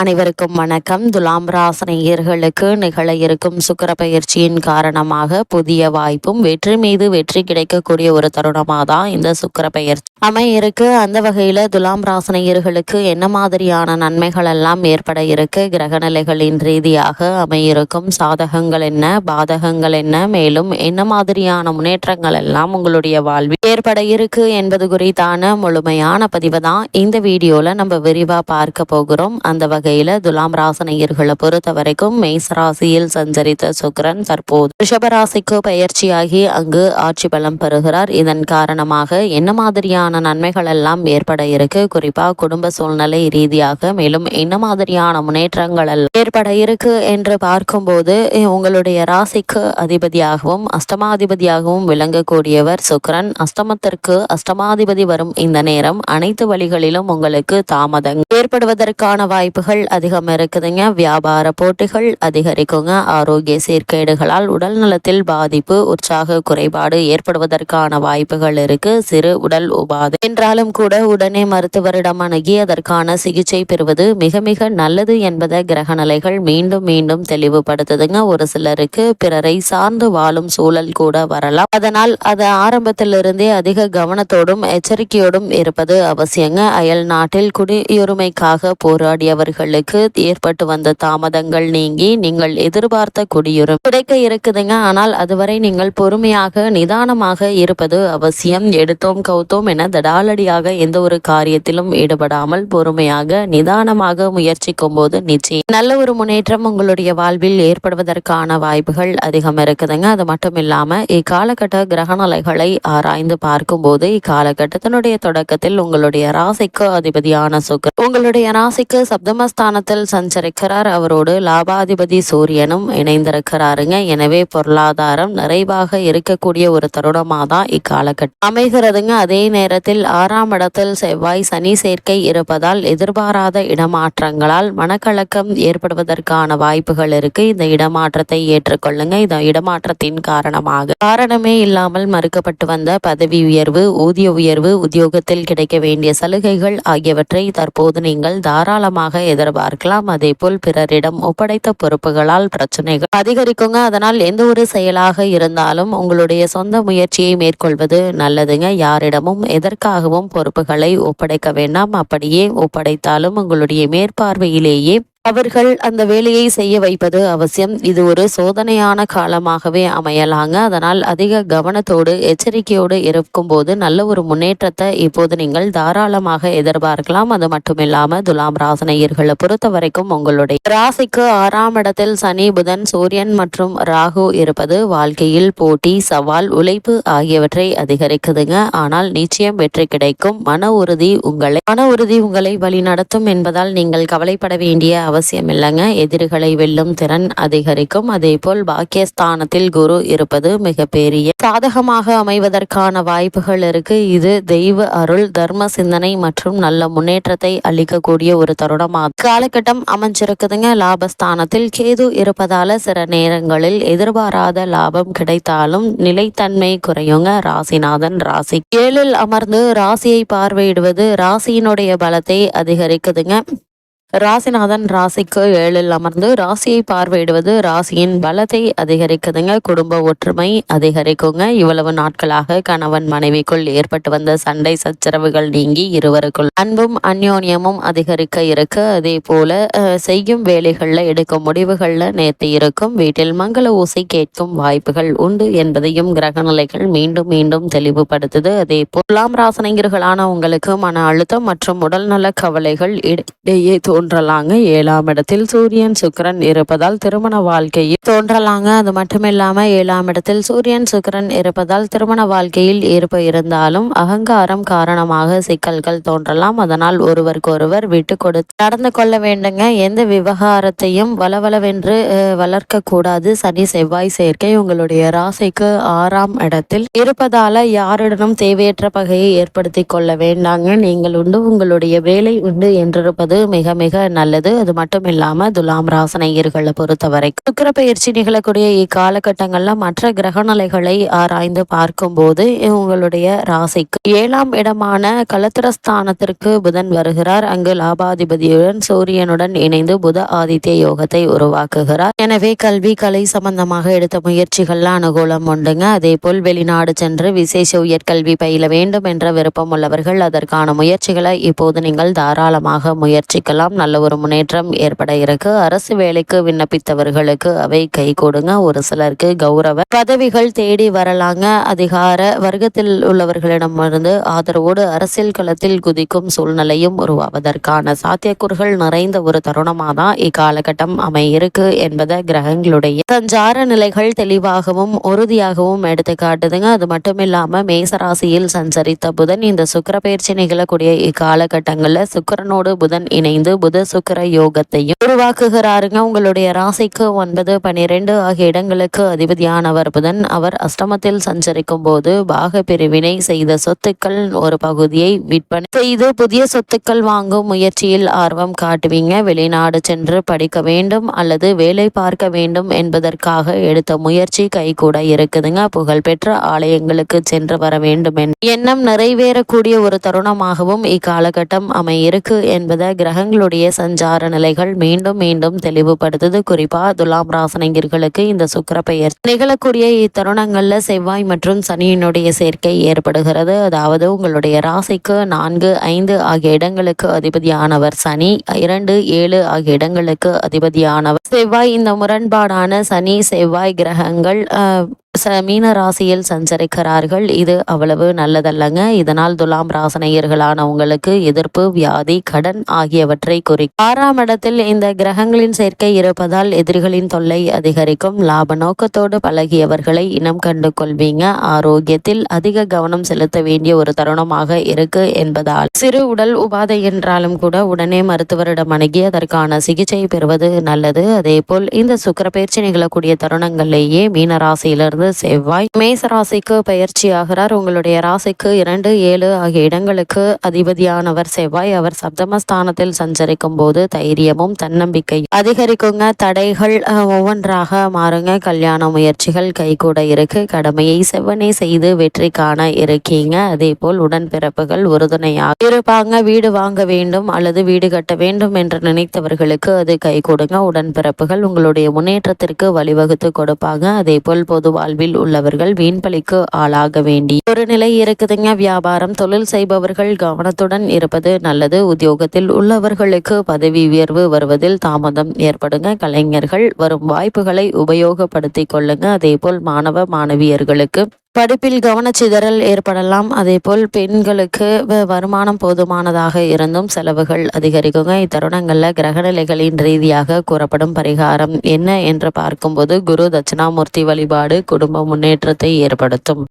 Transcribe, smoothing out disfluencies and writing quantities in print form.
அனைவருக்கும் வணக்கம். துலாம் ராசினியர்களுக்கு நிகழ இருக்கும் சுக்கிர பயிற்சியின் காரணமாக புதிய வாய்ப்பும் வெற்றி மீது வெற்றி கிடைக்கக்கூடிய ஒரு தருணமாக தான் இந்த சுக்கிர பயிற்சி அமையிருக்கு. அந்த வகையில துலாம் ராசினியர்களுக்கு என்ன மாதிரியான நன்மைகள் எல்லாம் ஏற்பட இருக்கு, கிரகநிலைகளின் ரீதியாக அமையிருக்கும் சாதகங்கள் என்ன, பாதகங்கள் என்ன, மேலும் என்ன மாதிரியான முன்னேற்றங்கள் எல்லாம் உங்களுடைய வாழ்வில் ஏற்பட இருக்கு என்பது குறித்தான முழுமையான பதிவை தான் இந்த வீடியோல நம்ம விரிவா பார்க்க போகிறோம். அந்த வகையில துலாம் ராசினியர்களை பொறுத்த வரைக்கும் மேச ராசியில் சஞ்சரித்த சுக்கிரன் தற்போது ரிஷபராசிக்கு பயிற்சியாகி அங்கு ஆட்சி பலம் பெறுகிறார். இதன் காரணமாக என்ன மாதிரியான நன்மைகள் எல்லாம் ஏற்பட இருக்கு, குறிப்பா குடும்ப சூழ்நிலை ரீதியாக மேலும் என்ன மாதிரியான முன்னேற்றங்கள் எல்லாம் ஏற்பட இருக்கு என்று பார்க்கும்போது உங்களுடைய ராசிக்கு அதிபதியாகவும் அஷ்டமாதிபதியாகவும் விளங்கக்கூடியவர் சுக்கிரன். அஷ்டமத்திற்கு அஷ்டமாதிபதி வரும் இந்த நேரம் அனைத்து வழிகளிலும் உங்களுக்கு தாமதம் ஏற்படுவதற்கான வாய்ப்புகள் அதிகம் இருக்குதுங்க. வியாபார போட்டிகள் அதிகரிக்குங்க. ஆரோக்கிய சீர்கேடுகளால் உடல் நலத்தில் பாதிப்பு, உற்சாக குறைபாடு ஏற்படுவதற்கான வாய்ப்புகள் இருக்கு. சிறு உடல் உபாதை என்றாலும் கூட உடனே மருத்துவரிடம் அணுகி அதற்கான சிகிச்சை பெறுவது மிக மிக நல்லது என்பதை கிரக நிலைகள் மீண்டும் மீண்டும் தெளிவுபடுத்துதுங்க. ஒரு சிலருக்கு பிறரை சார்ந்து வாழும் சூழல் கூட வரலாம். அதனால் அது ஆரம்பத்திலிருந்தே அதிக கவனத்தோடும் எச்சரிக்கையோடும் இருப்பது அவசியங்க. அயல் நாட்டில் குடியுரிமைக்காக போராடியவர்களுக்கு ஏற்பட்டு வந்த தாமதங்கள் நீங்கி நீங்கள் எதிர்பார்த்த குடியுரிமை கிடைக்க இருக்குதுங்க. ஆனால் அதுவரை நீங்கள் பொறுமையாக நிதானமாக இருப்பது அவசியம். எடுத்தோம் கவுத்தோம் என தடாலடியாக எந்த ஒரு காரியத்திலும் ஈடுபடாமல் பொறுமையாக நிதானமாக முயற்சிக்கும் போது நிச்சயம் நல்ல ஒரு முன்னேற்றம் உங்களுடைய வாழ்வில் ஏற்படுவதற்கான வாய்ப்புகள் அதிகம் இருக்குதுங்க. அது மட்டும் இல்லாம இக்காலகட்ட கிரகநிலைகளை ஆராய்ந்து பார்க்கும் போது இக்காலகட்டத்தினுடைய தொடக்கத்தில் உங்களுடைய ராசிக்கு அதிபதியான சுக்கிரன் உங்களுடைய ராசிக்கு சப்தமஸ்தானத்தில் சஞ்சரிக்கிறார். அவரோடு லாபாதிபதி சூரியனும் இணைந்திருக்கிறாருங்க. எனவே பொருளாதாரம் நிறைவாக இருக்கக்கூடிய ஒரு தருணமாக தான் இக்காலகட்டம் அமைகிறதுங்க. அதே நேரத்தில் 6ஆம் இடத்தில் செவ்வாய் சனி சேர்க்கை இருப்பதால் எதிர்பாராத இடமாற்றங்களால் மனக்கலக்கம் ஏற்படுவதற்கான வாய்ப்புகள் இருக்கு. இந்த இடமாற்றத்தை ஏற்றுக்கொள்ளுங்க. இந்த இடமாற்றத்தின் காரணமே இல்லாமல் மறுக்கப்பட்டு வந்த பதவி உயர்வு, ஊதிய உயர்வு, உத்தியோகத்தில் கிடைக்க வேண்டிய சலுகைகள் ஆகியவற்றை தற்போது நீங்கள் தாராளமாக எதிர்பார்க்கலாம். அதே போல் பிறரிடம் ஒப்படைத்த பொறுப்புகளால் பிரச்சனைகள் அதிகரிக்குங்க. அதனால் எந்த ஒரு செயலாக இருந்தாலும் உங்களுடைய சொந்த முயற்சியை மேற்கொள்வது நல்லதுங்க. யாரிடமும் எதற்காகவும் பொறுப்புகளை ஒப்படைக்க வேண்டாம். அப்படியே ஒப்படைத்தாலும் உங்களுடைய மேற்பார்வையிலேயே அவர்கள் அந்த வேலையை செய்ய வைப்பது அவசியம். இது ஒரு சோதனையான காலமாகவே அமையலாங்க. அதனால் அதிக கவனத்தோடு எச்சரிக்கையோடு இருக்கும் போது நல்ல ஒரு முன்னேற்றத்தை இப்போது நீங்கள் தாராளமாக எதிர்பார்க்கலாம். அது மட்டுமில்லாம துலாம் ராசினியர்களை பொறுத்த வரைக்கும் உங்களுடைய ராசிக்கு 6ஆம் இடத்தில் சனி, புதன், சூரியன் மற்றும் ராகு இருப்பது வாழ்க்கையில் போட்டி, சவால், உழைப்பு ஆகியவற்றை அதிகரிக்குதுங்க. ஆனால் நிச்சயம் வெற்றி கிடைக்கும். மன உறுதி உங்களை வழி நடத்தும் என்பதால் நீங்கள் கவலைப்பட வேண்டிய அவசியம் இல்லைங்க. எதிரிகளை வெல்லும் திறன் அதிகரிக்கும். அதே போல் பாக்கியஸ்தானத்தில் குரு இருப்பது மிக பெரிய சாதகமாக அமைவதற்கான வாய்ப்புகள் இருக்கு. இது தெய்வ அருள், தர்ம சிந்தனை மற்றும் நல்ல முன்னேற்றத்தை அளிக்கக்கூடிய ஒரு தருணமாக காலகட்டம் அமைஞ்சிருக்குதுங்க. லாபஸ்தானத்தில் கேது இருப்பதால சில நேரங்களில் எதிர்பாராத லாபம் கிடைத்தாலும் நிலைத்தன்மை குறையுங்க. ராசிநாதன் ராசி 7ல் அமர்ந்து ராசியை பார்வையிடுவது ராசியினுடைய பலத்தை அதிகரிக்குதுங்க. ராசிநாதன் ராசிக்கு 7ல் அமர்ந்து ராசியை பார்வையிடுவது ராசியின் பலத்தை அதிகரிக்குதுங்க. குடும்ப ஒற்றுமை அதிகரிக்குங்க. இவ்வளவு நாட்களாக கணவன் மனைவிக்குள் ஏற்பட்டு வந்த சண்டை சச்சரவுகள் நீங்கி இருவருக்குள் அன்பும் அந்யோன்யமும் அதிகரிக்க இருக்கு. அதே போல செய்யும் வேலைகள்ல எடுக்கும் முடிவுகள்ல நேர்த்தி இருக்கும். வீட்டில் மங்கள ஓசை கேட்கும் வாய்ப்புகள் உண்டு என்பதையும் கிரகநிலைகள் மீண்டும் மீண்டும் தெளிவுபடுத்துது. அதே போல் துலாம் ராசினியர்களான உங்களுக்கு மன அழுத்தம் மற்றும் உடல்நல கவலைகள் இடையே தோன்றலாங்க. 7ஆம் இடத்தில் சூரியன் சுக்கிரன் இருப்பதால் திருமண வாழ்க்கையில் தோன்றலாங்க. அது மட்டுமில்லாம 7ஆம் இடத்தில் சூரியன் சுக்கிரன் இருப்பதால் திருமண வாழ்க்கையில் ஈர்ப்பு இருந்தாலும் அகங்காரம் காரணமாக சிக்கல்கள் தோன்றலாம். அதனால் ஒருவருக்கு ஒருவர் விட்டு கொடுத்து நடந்து கொள்ள வேண்டுங்க. எந்த விவகாரத்தையும் வளவளவென்று வளர்க்க கூடாது. சனி செவ்வாய் சேர்க்கை உங்களுடைய ராசிக்கு 6ஆம் இடத்தில் இருப்பதால யாரிடனும் தேவையற்ற பகையை ஏற்படுத்தி கொள்ள வேண்டாங்க. நீங்கள் உண்டு, உங்களுடைய வேலை உண்டு என்றிருப்பது மிக மிக நல்லது. அது மட்டும் இல்லாம துலாம் ராசி நேயர்களை பொறுத்தவரைக்கும் சுக்கிர பயிற்சி நிகழக்கூடிய இக்காலகட்டங்கள்ல மற்ற கிரகநிலைகளை ஆராய்ந்து பார்க்கும்போது உங்களுடைய ராசிக்கு 7ஆம் இடமான கலத்திரஸ்தானத்திற்கு புதன் வருகிறார். அங்கு லாபாதிபதியுடன் சூரியனுடன் இணைந்து புத ஆதித்ய யோகத்தை உருவாக்குகிறார். எனவே கல்வி கலை சம்பந்தமாக எடுத்த முயற்சிகள்ல அனுகூலம் உண்டுங்க. அதே போல் வெளிநாடு சென்று விசேஷ உயர்கல்வி பயில வேண்டும் என்ற விருப்பம் உள்ளவர்கள் அதற்கான முயற்சிகளை இப்போது நீங்கள் தாராளமாக முயற்சிக்கலாம். நல்ல ஒரு முன்னேற்றம் ஏற்பட இருக்கு. அரசு வேலைக்கு விண்ணப்பித்தவர்களுக்கு அவை கை கொடுங்க. ஒரு சிலருக்கு கௌரவ பதவிகள் தேடி வரலாங்க. அதிகார வர்க்கத்தில் உள்ளவர்களிடமிருந்து ஆதரவோடு அரசியல் களத்தில் குதிக்கும் சூழ்நிலையும் உருவாவதற்கான சாத்தியக்கூறுகள் நிறைந்த ஒரு தருணமாக தான் இக்காலகட்டம் அமையிருக்கு என்பதை கிரகங்களுடைய சஞ்சார நிலைகள் தெளிவாகவும் உறுதியாகவும் எடுத்து காட்டுதுங்க. அது மட்டும் இல்லாம மேசராசியில் சஞ்சரித்த புதன் இந்த சுக்கிர பயிற்சி நிகழக்கூடிய இக்காலகட்டங்கள்ல சுக்கிரனோடு புதன் இணைந்து புத சுக்கிர யோகத்தையும் உருவாக்குகிறாருங்க. உங்களுடைய ராசிக்கு 9, 12 ஆகிய இடங்களுக்கு அதிபதியானவர் புதன். அவர் அஷ்டமத்தில் சஞ்சரிக்கும் போது பாக பிரிவினை செய்த சொத்துக்கள் ஒரு பகுதியை விற்பனை செய்து புதிய சொத்துக்கள் வாங்கும் முயற்சியில் ஆர்வம் காட்டுவீங்க. வெளிநாடு சென்று படிக்க வேண்டும் அல்லது வேலை பார்க்க வேண்டும் என்பதற்காக எடுத்த முயற்சி கைகூட இருக்குதுங்க. புகழ்பெற்ற ஆலயங்களுக்கு சென்று வர வேண்டும் எண்ணம் நிறைவேறக்கூடிய ஒரு தருணமாகவும் இக்காலகட்டம் அமையிருக்கு என்பதை கிரகங்களுடைய சஞ்சார நிலைகள் மீண்டும் மீண்டும் தெளிவுபடுத்துது. குறிப்பா துலாம் ராசினியர்களுக்கு இந்த சுக்கிர பெயர்ச்சி நிகழக்கூடிய இத்தருணங்கள்ல செவ்வாய் மற்றும் சனியினுடைய சேர்க்கை ஏற்படுகிறது. அதாவது உங்களுடைய ராசிக்கு 4, 5 ஆகிய இடங்களுக்கு அதிபதியானவர் சனி, 2, 7 ஆகிய இடங்களுக்கு அதிபதியானவர் செவ்வாய். இந்த முரண்பாடான சனி செவ்வாய் கிரகங்கள் மீன ராசியில் சஞ்சரிக்கிறார்கள். இது அவ்வளவு நல்லதல்லங்க. இதனால் துலாம் ராசினியர்களான உங்களுக்கு எதிர்ப்பு, வியாதி, கடன் ஆகியவற்றை குறிக்கும். 6ஆம் இடத்தில் இந்த கிரகங்களின் சேர்க்கை இருப்பதால் எதிரிகளின் தொல்லை அதிகரிக்கும். லாப நோக்கத்தோடு பழகியவர்களை இனம் கண்டு கொள்வீங்க. ஆரோக்கியத்தில் அதிக கவனம் செலுத்த வேண்டிய ஒரு தருணமாக இருக்கு என்பதால் சிறு உடல் உபாதை என்றாலும் கூட உடனே மருத்துவரிடம் அணுகி அதற்கான சிகிச்சை பெறுவது நல்லது. அதே போல் இந்த சுக்கிர பயிற்சி நிகழக்கூடிய தருணங்களிலேயே மீன ராசியிலிருந்து செவ்வாய் மேச ராசிக்கு பயிற்சி ஆகிறார். உங்களுடைய ராசிக்கு 2, 7 ஆகிய இடங்களுக்கு அதிபதியானவர் செவ்வாய். அவர் சப்தமஸ்தானத்தில் சஞ்சரிக்கும் போது தைரியமும் தன்னம்பிக்கையும் அதிகரிக்குங்க. தடைகள் ஒவ்வொன்றாக மாறுங்க. கல்யாண முயற்சிகள் கைகூட இருக்கு. கடமையை செவ்வனே செய்து வெற்றி காண இருக்கீங்க. அதே போல் உடன்பிறப்புகள் உறுதுணையாக இருப்பாங்க. வீடு வாங்க வேண்டும் அல்லது வீடு கட்ட வேண்டும் என்று நினைத்தவர்களுக்கு அது கை கொடுங்க. உடன்பிறப்புகள் உங்களுடைய முன்னேற்றத்திற்கு வழிவகுத்து கொடுப்பாங்க. அதே போல் பொது வாழ்வில் உள்ளவர்கள் வீண்பலிக்கு ஆளாக வேண்டி ஒரு நிலை இருக்குதுங்க. வியாபாரம் தொழில் செய்பவர்கள் கவனத்துடன் இருப்பது நல்லது. உத்தியோகத்தில் உள்ளவர்களுக்கு பதவி உயர்வு வருவதில் தாமதம் ஏற்படுங்க. கலைஞர்கள் வரும் வாய்ப்புகளை உபயோகப்படுத்திக் கொள்ளுங்க. அதே போல் மாணவ மாணவியர்களுக்கு படிப்பில் கவனச்சிதறல் ஏற்படலாம். அதே போல் பெண்களுக்கு வருமானம் போதுமானதாக இருந்தும் செலவுகள் அதிகரிக்குங்க. இத்தருணங்கள்ல கிரகநிலைகளின் ரீதியாக கூறப்படும் பரிகாரம் என்ன என்று பார்க்கும்போது குரு தட்சிணாமூர்த்தி வழிபாடு குடும்ப முன்னேற்றத்தை ஏற்படுத்தும்.